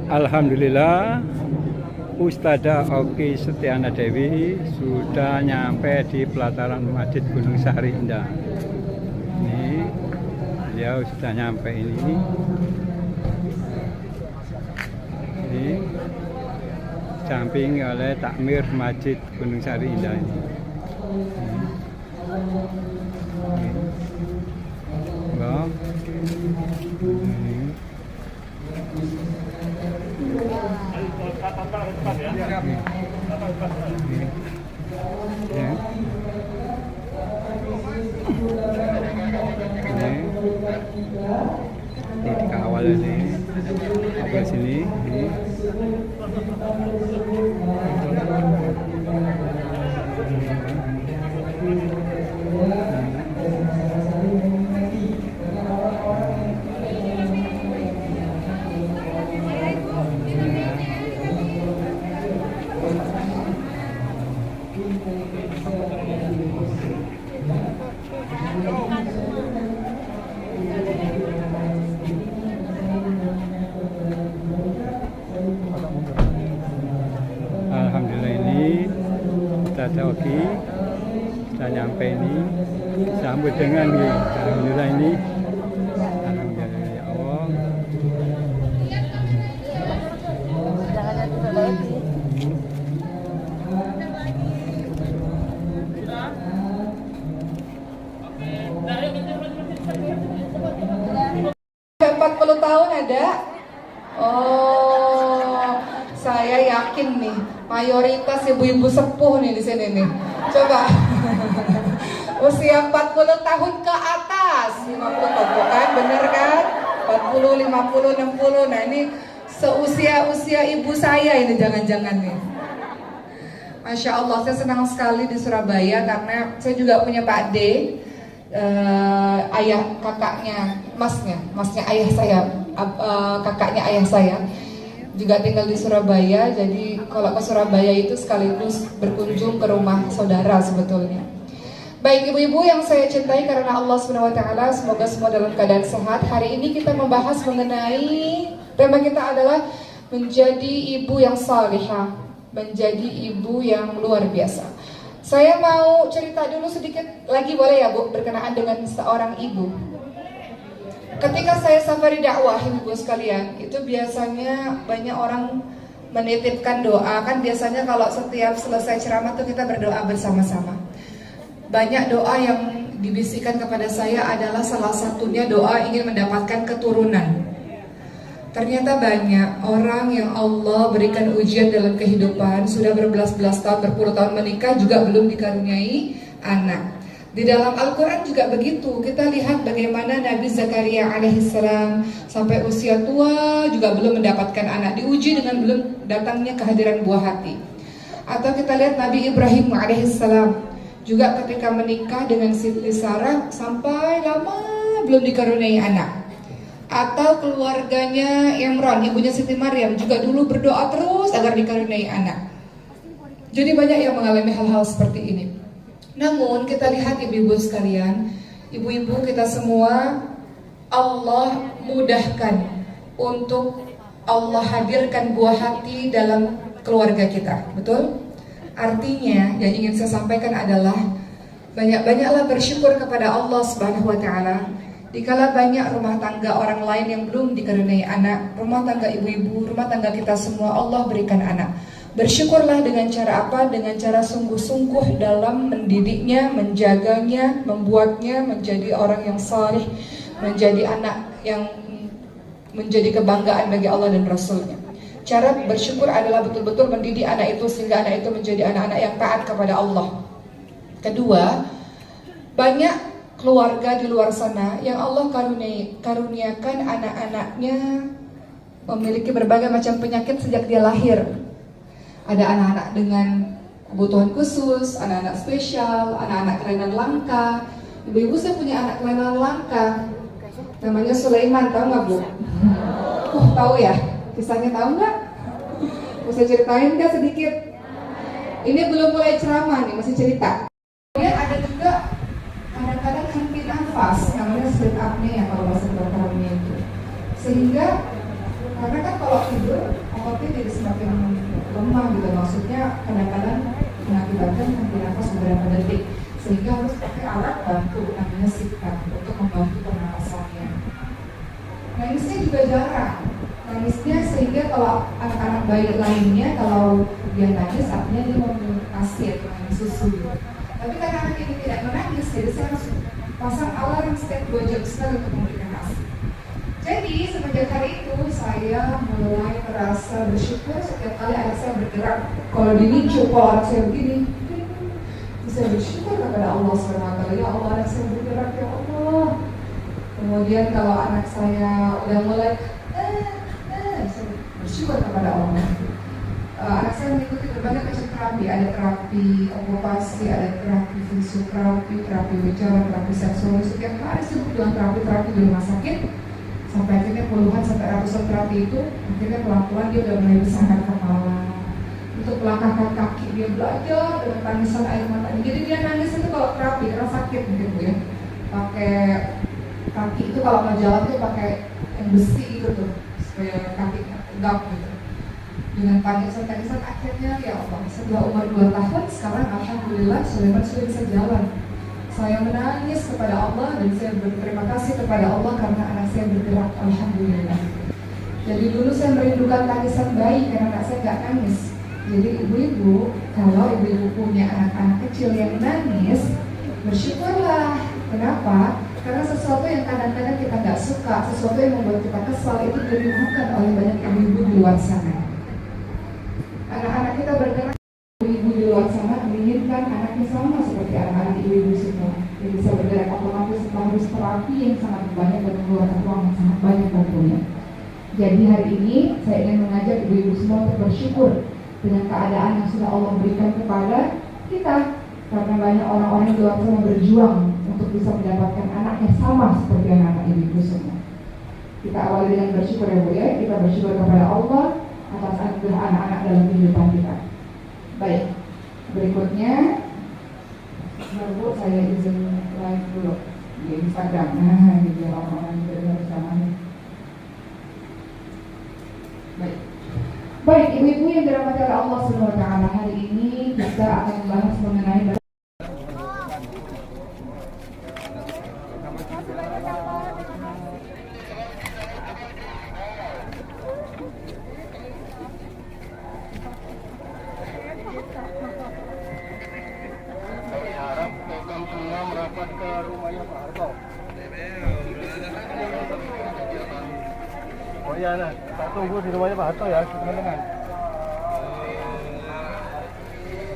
Alhamdulillah, Ustadzah Oki Setiana Dewi sudah nyampe di pelataran Masjid Gunung Sahari Indah. Ini beliau sudah nyampe ini. Ini didampingi oleh takmir Masjid Gunung Sahari Indah ini. Ini dikawal ini, sampai sini. Ini. Alhamdulillah, ini Ustadzah Oki sudah nyampe ini, sambut dengan ini. Alhamdulillah ini, alhamdulillah ya Allah. Sampai 40 tahun ada? Oh, saya yakin nih mayoritas ibu-ibu sepuh nih di sini nih. Coba usia 40 tahun ke atas, 50 tahun kan, bener kan? 40, 50, 60. Nah ini seusia ibu saya ini, jangan-jangan nih. Masya Allah, saya senang sekali di Surabaya karena saya juga punya Pak D, ayah kakaknya, masnya ayah saya, kakaknya ayah saya juga tinggal di Surabaya. Jadi kalau ke Surabaya itu sekaligus berkunjung ke rumah saudara sebetulnya. Baik ibu-ibu yang saya cintai karena Allah SWT, semoga semua dalam keadaan sehat. Hari ini kita membahas mengenai, tema kita adalah menjadi ibu yang salihah, menjadi ibu yang luar biasa. Saya mau cerita dulu sedikit lagi, boleh ya Bu, berkenaan dengan seorang ibu. Ketika saya safari dakwah, ibu sekalian, itu biasanya banyak orang menitipkan doa. Kan biasanya kalau setiap selesai ceramah tuh kita berdoa bersama-sama. Banyak doa yang dibisikkan kepada saya adalah salah satunya doa ingin mendapatkan keturunan. Ternyata banyak orang yang Allah berikan ujian dalam kehidupan, sudah berbelas-belas tahun, berpuluh tahun menikah juga belum dikaruniai anak. Di dalam Al-Quran juga begitu. Kita lihat bagaimana Nabi Zakaria alaihissalam sampai usia tua juga belum mendapatkan anak, diuji dengan belum datangnya kehadiran buah hati. Atau kita lihat Nabi Ibrahim alaihissalam juga ketika menikah dengan Siti Sarah sampai lama belum dikaruniai anak. Atau keluarganya Imran, ibunya Siti Maryam juga dulu berdoa terus agar dikaruniai anak. Jadi banyak yang mengalami hal-hal seperti ini. Namun kita lihat ibu-ibu sekalian, ibu-ibu kita semua, Allah mudahkan untuk Allah hadirkan buah hati dalam keluarga kita, betul? Artinya yang ingin saya sampaikan adalah banyak-banyaklah bersyukur kepada Allah Subhanahu wa Ta'ala. Dikala banyak rumah tangga orang lain yang belum dikaruniai anak, rumah tangga ibu-ibu, rumah tangga kita semua Allah berikan anak. Bersyukurlah dengan cara apa? Dengan cara sungguh-sungguh dalam mendidiknya, menjaganya, membuatnya menjadi orang yang saleh, menjadi anak yang menjadi kebanggaan bagi Allah dan Rasulnya. Cara bersyukur adalah betul-betul mendidik anak itu sehingga anak itu menjadi anak-anak yang taat kepada Allah. Kedua, banyak keluarga di luar sana yang Allah karuniakan anak-anaknya memiliki berbagai macam penyakit sejak dia lahir. Ada anak-anak dengan kebutuhan khusus, anak-anak spesial, anak-anak kelainan langka. Ibu-ibu saya punya anak kelainan langka, namanya Sulaiman, tahu nggak Bu? Tahu ya? Kisahnya tahu nggak? Mau saya ceritain nggak sedikit? Ini belum mulai ceramah nih, masih cerita. Kemudian ada juga kadang-kadang henti nafas, namanya sleep apnea kalau bahasa kedokterannya itu. Sehingga karena kan kalau tidur jadi semakin lemah gitu. Maksudnya kadang-kadang mengakibatkan henti nafas beberapa detik, sehingga harus pakai alat bantu namanya CPAP untuk membantu pernapasannya. Nangisnya juga jarang. Nangisnya sehingga kalau anak-anak bayi lainnya kalau dia nangis artinya dia mau minum ASI atau minum susu gitu. Tapi karena anak ini tidak menangis, jadi saya harus pasang alarm setiap 2 jam sekali untuk memberikan ASI. Jadi semenjak hari itu saya mulai merasa bersyukur setiap kali anak saya bergerak. Kalau dinincu pola anak saya begini, saya bersyukur kepada Allah SWT. Ya Allah, anak saya bergerak, ya Allah. Kemudian kalau anak saya udah mulai saya bersyukur kepada Allah. Anak saya mengikuti berbagai macam terapi. Ada terapi okupasi, ada terapi fisioterapi, terapi bicara, terapi seksual. Setiap hari sibuk dengan terapi-terapi di rumah sakit. Sampai akhirnya puluhan sampai ratusan terapi itu, akhirnya pelan-pelan dia udah mulai bisa angkat kepala. Untuk melangkahkan kaki dia belajar dengan tangisan air mata. Jadi dia nangis itu kalau terapi karena sakit mungkin Bu ya. Pakai kaki itu kalau mau jalan tuh pakai yang besi gitu tuh supaya kakinya tegak gitu. Dengan tangisan akhirnya ya Allah, setelah umur 2 tahun sekarang alhamdulillah Sulaiman sudah bisa jalan. Saya menangis kepada Allah dan saya berterima kasih kepada Allah karena anak saya bergerak, alhamdulillah. Jadi dulu saya merindukan tangisan bayi karena anak saya gak nangis. Jadi ibu-ibu, kalau ibu-ibu punya anak-anak kecil yang nangis, bersyukurlah. Kenapa? Karena sesuatu yang kadang-kadang kita gak suka, sesuatu yang membuat kita kesal itu diribukan oleh banyak ibu-ibu di luar sana. Anak-anak kita bergerak, ibu-ibu di luar sana menginginkan anaknya sama seperti anak-anak ibu-ibu semua. Yang bisa bergerak otomatis harus terapi yang sangat banyak dan mengeluarkan uang yang sangat banyak tentunya. Jadi hari ini saya ingin mengajak ibu-ibu semua untuk bersyukur dengan keadaan yang sudah Allah berikan kepada kita. Karena banyak orang-orang di luar sana berjuang untuk bisa mendapatkan anak yang sama seperti anak-anak ibu-ibu semua. Kita awali dengan bersyukur ya Bu ya. Kita bersyukur kepada Allah atas anugerah anak-anak dalam kehidupan kita. Baik, berikutnya Bu, saya izin live dulu di Instagram. Nah, ini biar orang-orang juga harus namanya. Baik, ibu-ibu yang dirahmati oleh Allah Subhanahu wa taala, hari ini kita akan membahas mengenai merapat ke rumahnya Pak Harto. Oh iya, nah, kita tunggu di rumahnya Pak Harto ya, teman-teman.